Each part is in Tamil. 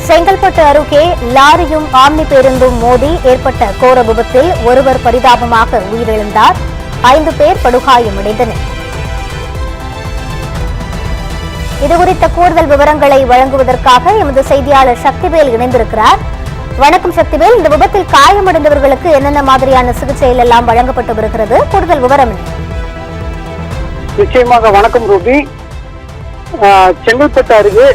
செங்கல்பட்டு அருகே லாரியும் ஆம்னி பேருந்தும் மோதி ஏற்பட்ட கோர விபத்தில் ஒருவர் பரிதாபமாக உயிரிழந்தார். 5 பேர் படுகாயமடைந்தனர். இதுகுறித்த கூடுதல் விவரங்களை வழங்குவதற்காக எமது செய்தியாளர் சக்திவேல் இணைந்திருக்கிறார். வணக்கம் சக்திவேல், இந்த விபத்தில் காயமடைந்தவர்களுக்கு என்னென்ன மாதிரியான சிகிச்சைகள் எல்லாம் வழங்கப்பட்டு வருகிறது? கூடுதல் விவரம் என்ன? நிச்சயமாக வணக்கம் ரூபி. செங்கல்பட்டு அருகே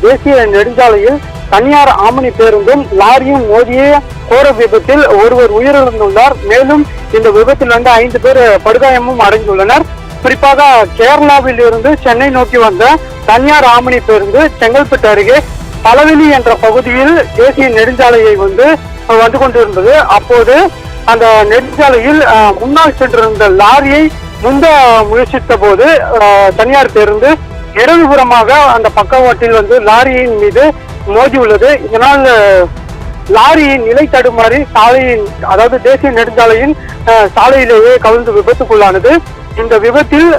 தேசிய நெடுஞ்சாலையில் தனியார் ஆம்னி பேருந்தும் லாரியும் மோதிய கோர விபத்தில் ஒருவர் உயிரிழந்துள்ளார். மேலும் இந்த விபத்தில் 5 பேர் படுகாயமும் அடைந்துள்ளனர். குறிப்பாக கேரளாவில் இருந்து சென்னை நோக்கி வந்த தனியார் ஆம்னி பேருந்து செங்கல்பட்டு அருகே பலவெளி என்ற பகுதியில் தேசிய நெடுஞ்சாலையை வந்து கொண்டிருந்தது. அப்போது அந்த நெடுஞ்சாலையில் முன்னால் சென்றிருந்த லாரியை முந்த முயற்சித்த போது தனியார் பேருந்து இடதுபுறமாக அந்த பக்கவாட்டில் லாரியின் மீது மோதி உள்ளது. இதனால் லாரியின் நிலை தடுமாறி சாலையின், அதாவது தேசிய நெடுஞ்சாலையின் சாலையிலேயே கவிழ்ந்து விபத்துக்குள்ளானது. இந்த விபத்தில்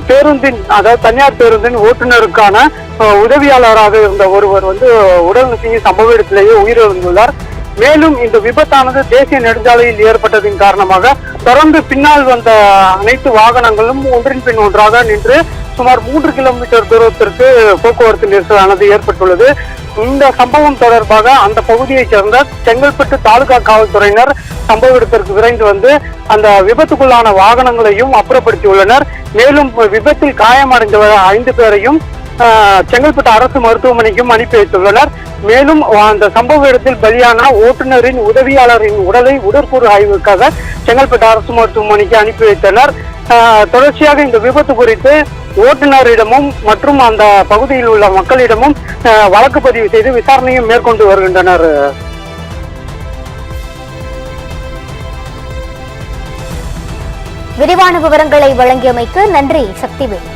பேருந்தின், அதாவது தனியார் பேருந்தின் ஓட்டுநருக்கான உதவியாளராக இருந்த ஒருவர் உடல் நசுங்கி சம்பவ இடத்திலேயே உயிரிழந்துள்ளார். மேலும் இந்த விபத்தானது தேசிய நெடுஞ்சாலையில் ஏற்பட்டதின் காரணமாக தொடர்ந்து பின்னால் வந்த அனைத்து வாகனங்களும் ஒன்றின் பின் ஒன்றாக நின்று சுமார் 3 கிலோமீட்டர் தூரத்திற்கு போக்குவரத்து நெரிசலானது ஏற்பட்டுள்ளது. இந்த சம்பவம் தொடர்பாக அந்த பகுதியைச் சேர்ந்த செங்கல்பட்டு தாலுகா காவல்துறையினர் சம்பவ இடத்திற்கு விரைந்து அந்த விபத்துக்குள்ளான வாகனங்களையும் அப்புறப்படுத்தியுள்ளனர். மேலும் விபத்தில் காயமடைந்த 5 பேரையும் செங்கல்பட்டு அரசு மருத்துவமனைக்கும் அனுப்பி வைத்துள்ளனர். மேலும் அந்த சம்பவ இடத்தில் பலியான ஓட்டுநரின் உதவியாளரின் உடலை உடற்கூறு ஆய்வுக்காக செங்கல்பட்டு அரசு மருத்துவமனைக்கு அனுப்பி வைத்தனர். தொடர்ச்சியாக இந்த விபத்து குறித்து ஓட்டுநரிடமும் மற்றும் அந்த பகுதியில் உள்ள மக்களிடமும் வழக்கு பதிவு செய்து விசாரணையும் மேற்கொண்டு வருகின்றனர். விரிவான விவரங்களை வழங்கியமைக்கு நன்றி சக்திவேல்.